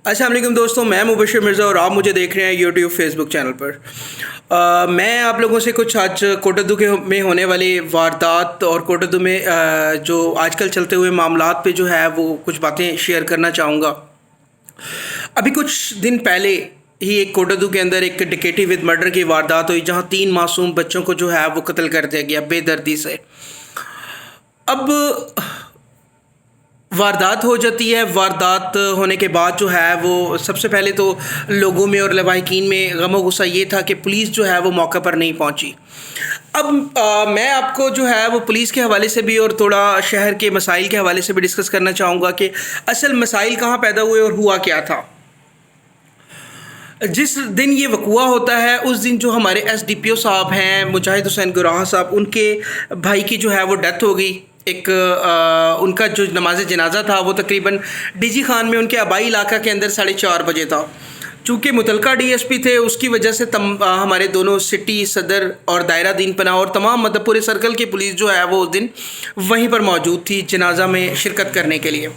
अस्सलाम वालेकुम दोस्तों, मैं मुबशिर मिर्ज़ा और आप मुझे देख रहे हैं यूट्यूब फेसबुक चैनल पर। मैं आप लोगों से कुछ आज कोटद्दू के में होने वाली वारदात और कोटद्दू में जो आजकल चलते हुए मामलात पे जो है वो कुछ बातें शेयर करना चाहूँगा। अभी कुछ दिन पहले ही एक कोटद्दू के अंदर एक डकैती विद मर्डर की वारदात हुई, जहाँ 3 मासूम बच्चों को जो है वो कत्ल कर दिया गया बेदर्दी से। अब वारदात हो जाती है। वारदात होने के बाद जो है वो सबसे पहले तो लोगों में और लवाहिकीन में गम और गुस्सा ये था कि पुलिस जो है वो मौके पर नहीं पहुंची। अब मैं आपको जो है वो पुलिस के हवाले से भी और थोड़ा शहर के मसाइल के हवाले से भी डिस्कस करना चाहूँगा कि असल मसाइल कहाँ पैदा हुए और हुआ क्या था। जिस दिन ये वक़ूआ होता है उस दिन जो हमारे एसडीपीओ साहब हैं मुजाहिद हुसैन गुराहा साहब, उनके भाई की जो है वो डेथ हो गई। एक उनका जो नमाज जनाजा था वो तकरीबन डीजी खान में उनके आबाई इलाका के अंदर 4:30 बजे था। चूँकि मुतलका डीएसपी थे उसकी वजह से हमारे दोनों सिटी सदर और दायरा दीन पनाह और तमाम मतलब पूरे सर्कल की पुलिस जो है वो उस दिन वहीं पर मौजूद थी जनाजा में शिरकत करने के लिए।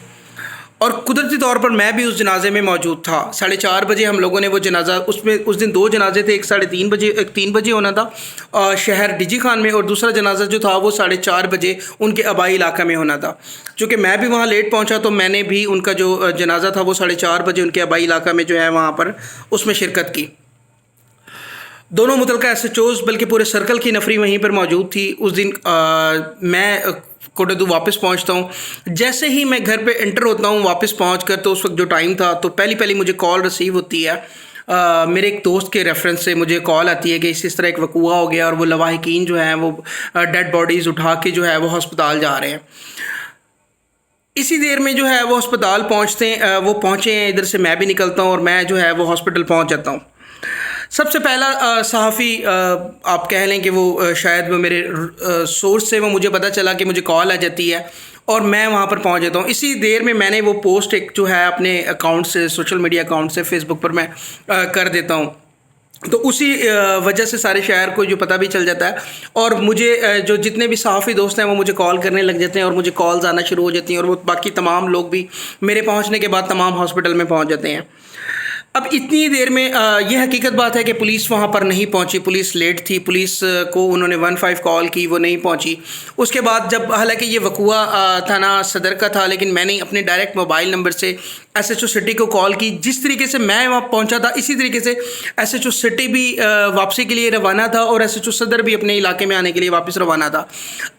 और कुदरती तौर पर मैं भी उस जनाजे में मौजूद था। 4:30 बजे हम लोगों ने वो जनाजा, उसमें उस दिन 2 जनाजे थे, एक 3:30 बजे, एक 3 बजे होना था शहर डीजी खान में, और दूसरा जनाजा जो था वो 4:30 बजे उनके आबाई इलाका में होना था। चूँकि मैं भी वहाँ लेट पहुँचा तो मैंने भी उनका जो जनाजा था वो 4:30 बजे उनके आबाई इलाका में जो है वहाँ पर उसमें शिरकत की। दोनों मुतलका एसएचओज़ बल्कि पूरे सर्कल की नफरी वहीं पर मौजूद थी। उस दिन मैं कोटद्दू वापस पहुंचता हूं। जैसे ही मैं घर पे एंटर होता हूं वापस पहुंचकर, तो उस वक्त जो टाइम था तो पहली मुझे कॉल रिसीव होती है। मेरे एक दोस्त के रेफरेंस से मुझे कॉल आती है कि इस तरह एक वक़ूआ हो गया और वो लवाहिकीन जो हैं वो डेड बॉडीज़ उठा के जो है वो हस्पताल जा रहे हैं। इसी देर में जो है वो अस्पताल वो पहुँचे हैं, इधर से मैं भी निकलता हूँ और मैं जो है वो हॉस्पिटल पहुँच जाता हूँ। सबसे पहला सहाफ़ी आप कह लें कि वो शायद वो मेरे सोर्स से वो मुझे पता चला कि मुझे कॉल आ जाती है और मैं वहाँ पर पहुँच जाता हूँ। इसी देर में मैंने वो पोस्ट एक जो है अपने अकाउंट से, सोशल मीडिया अकाउंट से, फेसबुक पर मैं कर देता हूँ। तो उसी वजह से सारे शहर को जो पता भी चल जाता है और मुझे जो जितने भी सहाफ़ी दोस्त हैं वो मुझे कॉल करने लग जाते हैं और मुझे कॉल्स आना शुरू हो जाती हैं और वो बाकी तमाम लोग भी मेरे पहुँचने के बाद तमाम हॉस्पिटल में पहुँच जाते हैं। अब इतनी देर में यह हकीकत बात है कि पुलिस वहाँ पर नहीं पहुँची, पुलिस लेट थी। पुलिस को उन्होंने 15 कॉल की, वो नहीं पहुँची। उसके बाद जब, हालांकि ये वक़ूआ थाना सदर का था, लेकिन मैंने अपने डायरेक्ट मोबाइल नंबर से एसएचओ सिटी को कॉल की। जिस तरीके से मैं वहाँ पहुँचा था इसी तरीके से एसएचओ सिटी भी वापसी के लिए रवाना था और एसएचओ सदर भी अपने इलाके में आने के लिए वापस रवाना था।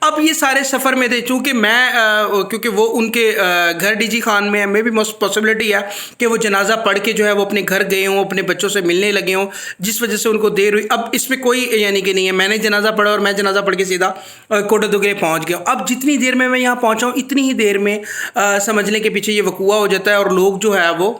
अब ये सारे सफ़र में थे, चूँकि क्योंकि वो उनके घर डीजी खान में है, मे भी मोस्ट पॉसिबिलिटी है कि वो जनाजा पढ़ के जो है वो अपने घर गए हों, अपने बच्चों से मिलने लगे हों, जिस वजह से उनको देर हुई। अब इसमें कोई यानी कि नहीं है, मैंने जनाजा पढ़ा और मैं जनाजा पढ़ के सीधा कोटद्दू के लिए पहुँच गया। अब जितनी देर में मैं यहाँ पहुँचा हूँ इतनी ही देर में समझने के पीछे ये वक़ूआ हो जाता है और लोग जो है वो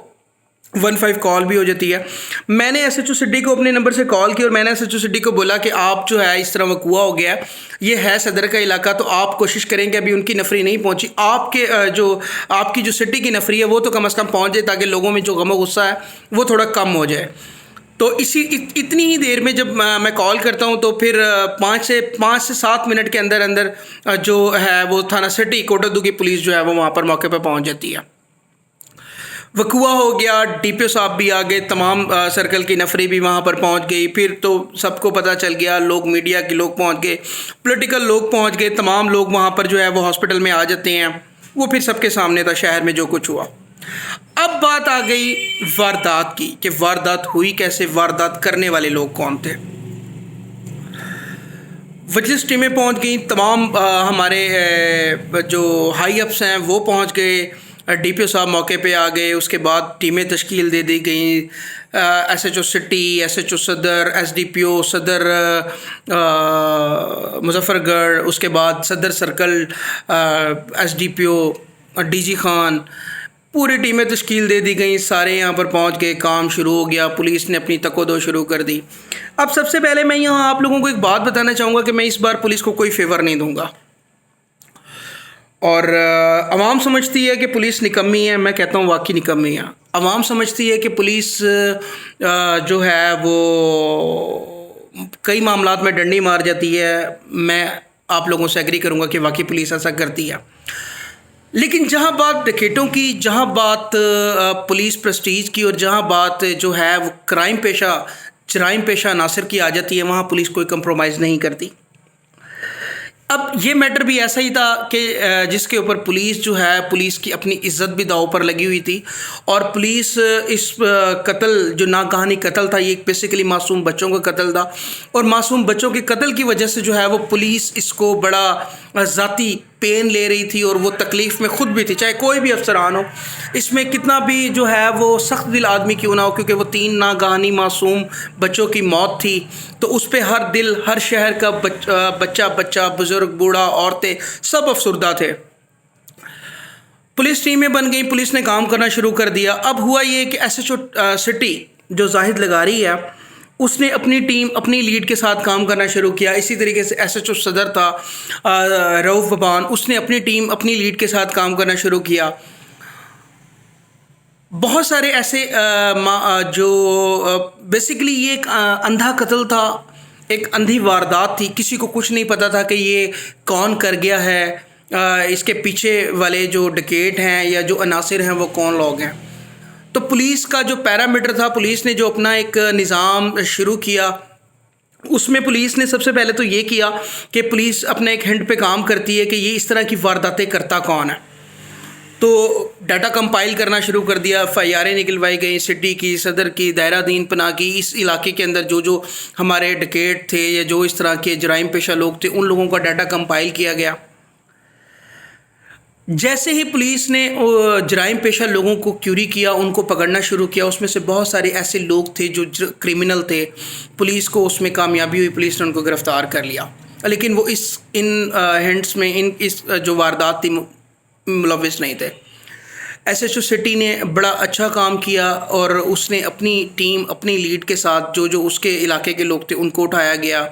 15 कॉल भी हो जाती है। मैंने एसएचओ सिटी को अपने नंबर से कॉल की और मैंने एसएचओ सिटी को बोला कि आप जो है इस तरह वक़ूआ हो गया, ये है सदर का इलाका, तो आप कोशिश करेंगे, अभी उनकी नफरी नहीं पहुंची, आपकी जो सिटी की नफरी है वो तो कम से कम पहुंच जाए ताकि लोगों में जो गम और गुस्सा है वो थोड़ा कम हो जाए। तो इतनी ही देर में जब मैं कॉल करता हूं तो फिर 5 से 7 मिनट के अंदर अंदर जो है वो थाना सिटी कोटद्दू की पुलिस जो है वो वहाँ पर मौके पर पहुँच जाती है। वक़ूआ हो गया, डीपीओ साहब भी आ गए, तमाम सर्कल की नफरी भी वहाँ पर पहुँच गई। फिर तो सबको पता चल गया, लोग, मीडिया के लोग पहुँच गए, पॉलिटिकल लोग पहुँच गए, तमाम लोग वहाँ पर जो है वो हॉस्पिटल में आ जाते हैं। वो फिर सबके सामने था शहर में जो कुछ हुआ। अब बात आ गई वारदात की कि वारदात हुई कैसे, वारदात करने वाले लोग कौन थे। वजिस टीमें पहुँच गई, तमाम हमारे जो हाई अप्स हैं वो पहुँच गए, डीपीओ साहब मौके पे आ गए। उसके बाद टीमें तश्कील दे दी गई, एसएचओ सिटी, एसएचओ सदर, एसडीपीओ सदर मुजफ्फरगढ़, उसके बाद सदर सर्कल, एसडीपीओ डीजी खान, पूरी टीमें तश्कील दे दी गई। सारे यहाँ पर पहुँच गए, काम शुरू हो गया, पुलिस ने अपनी तकोदो शुरू कर दी। अब सबसे पहले मैं यहाँ आप लोगों को एक बात बताना चाहूँगा कि मैं इस बार पुलिस को कोई फेवर नहीं दूँगा और अवाम समझती है कि पुलिस निकम्मी है। मैं कहता हूँ वाकई निकम्मी है। अवाम समझती है कि पुलिस जो है वो कई मामलात में डंडी मार जाती है। मैं आप लोगों से एग्री करूँगा कि वाकई पुलिस ऐसा करती है। लेकिन जहाँ बात डकैतों की, जहाँ बात पुलिस प्रेस्टीज की और जहाँ बात जो है वो क्राइम पेशा अनासर की आ जाती है, वहाँ पुलिस कोई कंप्रोमाइज़ नहीं करती। अब ये मैटर भी ऐसा ही था कि जिसके ऊपर पुलिस जो है, पुलिस की अपनी इज्जत भी दांव पर लगी हुई थी और पुलिस इस कत्ल जो नागहानी कत्ल था, ये बेसिकली मासूम बच्चों का कत्ल था और मासूम बच्चों के कत्ल की वजह से जो है वो पुलिस इसको बड़ा ज़ाती पेन ले रही थी और वो तकलीफ़ में ख़ुद भी थी, चाहे कोई भी अफसरान हो, इसमें कितना भी जो है वो सख्त दिल आदमी क्यों ना हो, क्योंकि वो 3 नागहानी मासूम बच्चों की मौत थी, तो उस पर हर दिल, हर शहर का बच्चा, बुज़ुर्ग, बूढ़ा, औरतें सब अफसरदा थे। पुलिस टीमें बन गई, पुलिस ने काम करना शुरू कर दिया। अब हुआ ये कि एसएचओ सिटी जो जाहिद लगारी है, उसने अपनी टीम, अपनी लीड के साथ काम करना शुरू किया। इसी तरीके से एसएचओ सदर था रऊफ़ बबान, उसने अपनी टीम, अपनी लीड के साथ काम करना शुरू किया। बहुत सारे ऐसे जो बेसिकली ये एक अंधा कत्ल था, एक अंधी वारदात थी, किसी को कुछ नहीं पता था कि ये कौन कर गया है, इसके पीछे वाले जो डकैत हैं या जो अनासिर हैं वो कौन लोग हैं। तो पुलिस का जो पैरामीटर था, पुलिस ने जो अपना एक निज़ाम शुरू किया, उसमें पुलिस ने सबसे पहले तो ये किया कि पुलिस अपने एक हिंट पे काम करती है कि ये इस तरह की वारदातें करता कौन है। तो डाटा कंपाइल करना शुरू कर दिया, एफआईआरें निकलवाई गई सिटी की, सदर की, दायरा दीन पनाह की, इस इलाके के अंदर जो जो हमारे डकैत थे या जो इस तरह के जराइम पेशा लोग थे, उन लोगों का डाटा कंपाइल किया गया। जैसे ही पुलिस ने जराइम पेशा लोगों को क्यूरी किया, उनको पकड़ना शुरू किया, उसमें से बहुत सारे ऐसे लोग थे जो क्रिमिनल थे। पुलिस को उसमें कामयाबी हुई, पुलिस ने उनको गिरफ़्तार कर लिया, लेकिन वो इन हिंट्स में, इस जो वारदात थी मुलविस नहीं थे। एसएचओ सिटी ने बड़ा अच्छा काम किया और उसने अपनी टीम, अपनी लीड के साथ जो जो उसके इलाके के लोग थे उनको उठाया गया।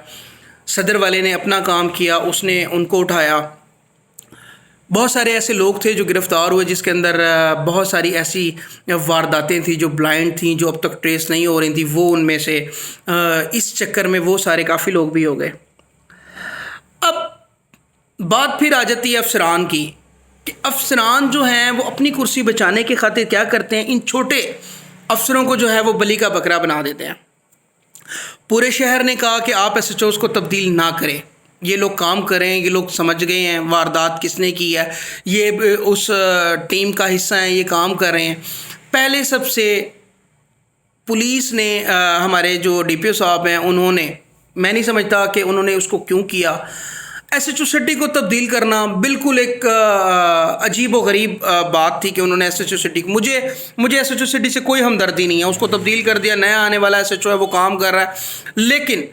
सदर वाले ने अपना काम किया, उसने उनको उठाया। बहुत सारे ऐसे लोग थे जो गिरफ़्तार हुए, जिसके अंदर बहुत सारी ऐसी वारदातें थी जो ब्लाइंड थी, जो अब तक ट्रेस नहीं हो रही थी, वो उनमें से इस चक्कर में वो सारे काफ़ी लोग भी हो गए। अब बात फिर आ जाती है अफसरान की कि अफसरान जो हैं वो अपनी कुर्सी बचाने की खातिर क्या करते हैं, इन छोटे अफसरों को जो है वो बलि का बकरा बना देते हैं। पूरे शहर ने कहा कि आप एसएचओज़ को तब्दील ना करें, ये लोग काम करें, ये लोग समझ गए हैं वारदात किसने की है, ये उस टीम का हिस्सा है, ये काम कर रहे हैं। पहले सबसे पुलिस ने हमारे जो डीपीओ साहब हैं, उन्होंने, मैं नहीं समझता कि उन्होंने उसको क्यों किया, एसएचओ सिटी को तब्दील करना बिल्कुल एक अजीब व गरीब बात थी कि उन्होंने एसएचओ सिटी को, मुझे एसएचओ सिटी से कोई हमदर्दी नहीं है, उसको तब्दील कर दिया, नया आने वाला एसएचओ है, वो काम कर रहा है। लेकिन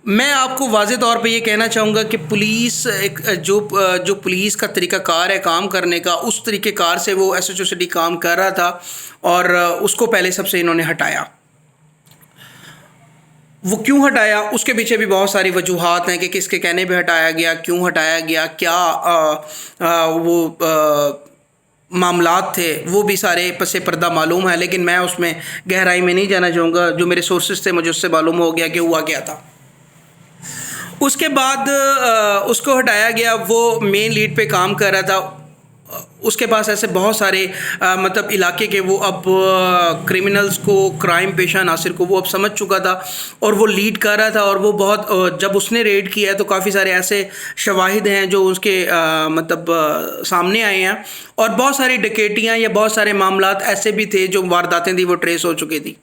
मैं आपको वाज़े तौर पे ये कहना चाहूँगा कि पुलिस एक जो पुलिस का तरीक़ाकार है काम करने का, उस तरीक़ेकार से वो एसएचओ सिटी काम कर रहा था और उसको पहले सबसे इन्होंने हटाया। वो क्यों हटाया, उसके पीछे भी बहुत सारी वजूहात हैं कि किसके कहने पे हटाया गया, क्यों हटाया गया, क्या वो मामलात थे, वो भी सारे पसे पर्दा मालूम है, लेकिन मैं उसमें गहराई में नहीं जाना चाहूँगा। जो मेरे सोर्सेज थे मुझे उससे मालूम हो गया कि हुआ क्या था। उसके बाद उसको हटाया गया, वो मेन लीड पे काम कर रहा था। उसके पास ऐसे बहुत सारे मतलब इलाके के वो अब क्रिमिनल्स को, क्राइम पेशा नासिर को वो अब समझ चुका था और वो लीड कर रहा था। और वो बहुत, जब उसने रेड किया है तो काफ़ी सारे ऐसे शवाहिद हैं जो उसके मतलब सामने आए हैं और बहुत सारी डकैतियाँ या बहुत सारे मामलात ऐसे भी थे जो वारदातें थी वो ट्रेस हो चुकी थी।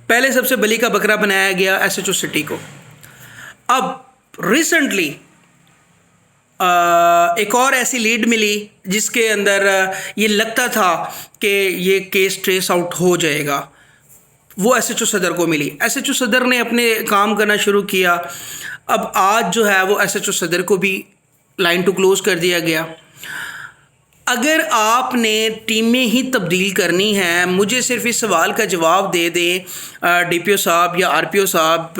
पहले सबसे बलि का बकरा बनाया गया एसएचओ सिटी को। अब रिसेंटली एक और ऐसी लीड मिली जिसके अंदर ये लगता था कि ये केस ट्रेस आउट हो जाएगा, वो एसएचओ सदर को मिली। एसएचओ सदर ने अपने काम करना शुरू किया। अब आज जो है वो एसएचओ सदर को भी लाइन टू क्लोज़ कर दिया गया। अगर आपने टीमें ही तब्दील करनी है, मुझे सिर्फ इस सवाल का जवाब दे दें डीपीओ साहब या आरपीओ साहब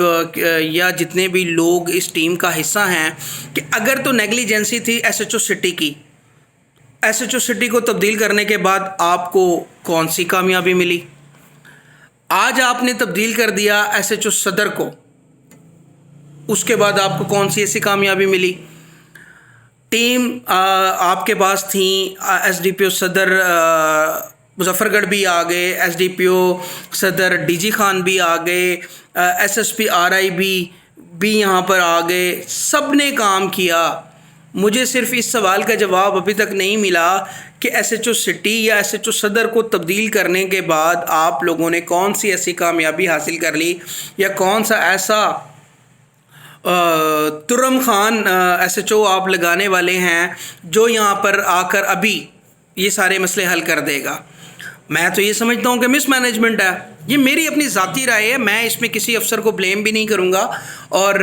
या जितने भी लोग इस टीम का हिस्सा हैं कि अगर तो नेग्लिजेंसी थी एसएचओ सिटी की, एसएचओ सिटी को तब्दील करने के बाद आपको कौन सी कामयाबी मिली? आज आपने तब्दील कर दिया एसएचओ सदर को, उसके बाद आपको कौन सी ऐसी कामयाबी मिली? टीम आपके पास थी, एसडीपीओ सदर मुजफ्फरगढ़ भी आ गए, एसडीपीओ सदर डीजी खान भी आ गए, एसएसपी आरआई भी यहाँ पर आ गए, सब ने काम किया। मुझे सिर्फ इस सवाल का जवाब अभी तक नहीं मिला कि एसएचओ सिटी या एसएचओ सदर को तब्दील करने के बाद आप लोगों ने कौन सी ऐसी कामयाबी हासिल कर ली, या कौन सा ऐसा तुर्रम खान एसएचओ आप लगाने वाले हैं जो यहाँ पर आकर अभी ये सारे मसले हल कर देगा। मैं तो ये समझता हूँ कि मिसमैनेजमेंट है। ये मेरी अपनी ज़ाती राय है, मैं इसमें किसी अफसर को ब्लेम भी नहीं करूँगा, और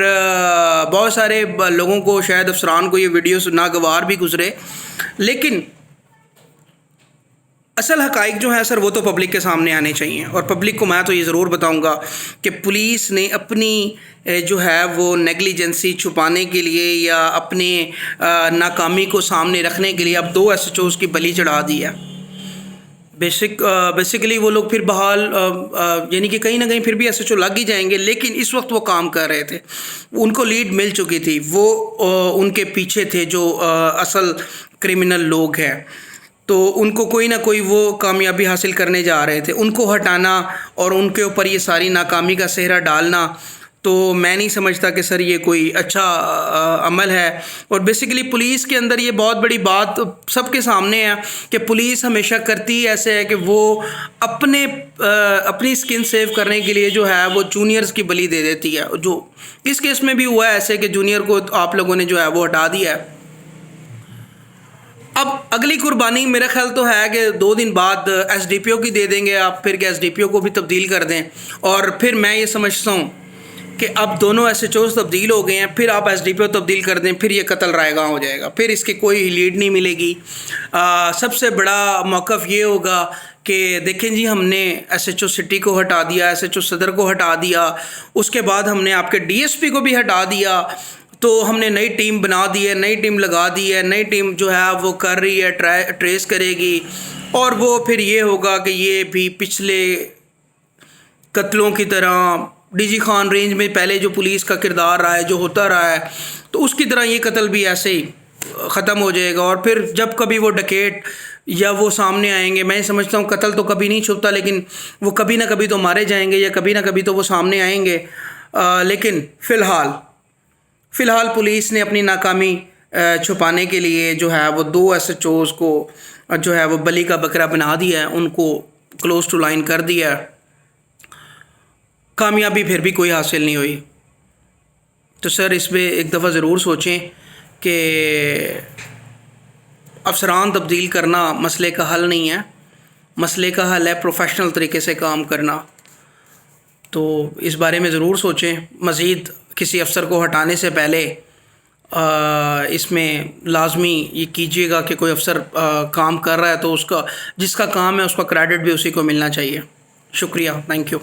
बहुत सारे लोगों को, शायद अफसरान को ये वीडियो नागवार भी गुजरे, लेकिन असल हकाइक जो है सर वो तो पब्लिक के सामने आने चाहिए। और पब्लिक को मैं तो ये ज़रूर बताऊंगा कि पुलिस ने अपनी जो है वो नेग्लिजेंसी छुपाने के लिए या अपने नाकामी को सामने रखने के लिए अब 2 एसएचओज़ की बलि चढ़ा दी है। बेसिकली वो लोग फिर बहाल यानी कि कहीं ना कहीं फिर भी एसएचओ लग ही जाएंगे, लेकिन इस वक्त वो काम कर रहे थे, उनको लीड मिल चुकी थी, वो उनके पीछे थे जो असल क्रिमिनल लोग हैं, तो उनको कोई ना कोई वो कामयाबी हासिल करने जा रहे थे। उनको हटाना और उनके ऊपर ये सारी नाकामी का सेहरा डालना, तो मैं नहीं समझता कि सर ये कोई अच्छा अमल है। और बेसिकली पुलिस के अंदर ये बहुत बड़ी बात सबके सामने है कि पुलिस हमेशा करती ऐसे है कि वो अपनी स्किन सेव करने के लिए जो है वो जूनियर्स की बलि दे देती है। जो इस केस में भी हुआ है ऐसे कि जूनियर को आप लोगों ने जो है वो हटा दिया है। अब अगली कुर्बानी मेरा ख्याल तो है कि 2 दिन बाद एसडीपीओ की दे देंगे आप, फिर कि एसडीपीओ को भी तब्दील कर दें, और फिर मैं ये समझता हूँ कि अब दोनों एसएचओ तब्दील हो गए हैं, फिर आप एसडीपीओ तब्दील कर दें, फिर ये कत्ल रायगां हो जाएगा, फिर इसकी कोई लीड नहीं मिलेगी। सबसे बड़ा मौक़िफ़ ये होगा कि देखें जी, हमने एसएचओ सिटी को हटा दिया, एसएचओ सदर को हटा दिया, उसके बाद हमने आपके डीएसपी को भी हटा दिया, तो हमने नई टीम बना दी है, नई टीम लगा दी है, नई टीम जो है वो कर रही है, ट्रेस करेगी, और वो फिर ये होगा कि ये भी पिछले कत्लों की तरह डीजी खान रेंज में पहले जो पुलिस का किरदार रहा है, जो होता रहा है, तो उसकी तरह ये कत्ल भी ऐसे ही ख़त्म हो जाएगा। और फिर जब कभी वो डकैत या वो सामने आएंगे, मैं समझता हूँ कत्ल तो कभी नहीं छुपता, लेकिन वो कभी ना कभी तो मारे जाएंगे या कभी ना कभी तो वो सामने आएंगे। लेकिन फ़िलहाल पुलिस ने अपनी नाकामी छुपाने के लिए जो है वो 2 एसएचओज़ को जो है वो बलि का बकरा बना दिया है, उनको क्लोज टू लाइन कर दिया है। कामयाबी फिर भी कोई हासिल नहीं हुई। तो सर इस पर एक दफ़ा ज़रूर सोचें कि अफसरान तब्दील करना मसले का हल नहीं है, मसले का हल है प्रोफेशनल तरीके से काम करना। तो इस बारे में ज़रूर सोचें। मज़ीद किसी अफसर को हटाने से पहले इसमें लाजमी ये कीजिएगा कि कोई अफसर काम कर रहा है तो उसका जिसका काम है उसका क्रेडिट भी उसी को मिलना चाहिए। शुक्रिया, थैंक यू।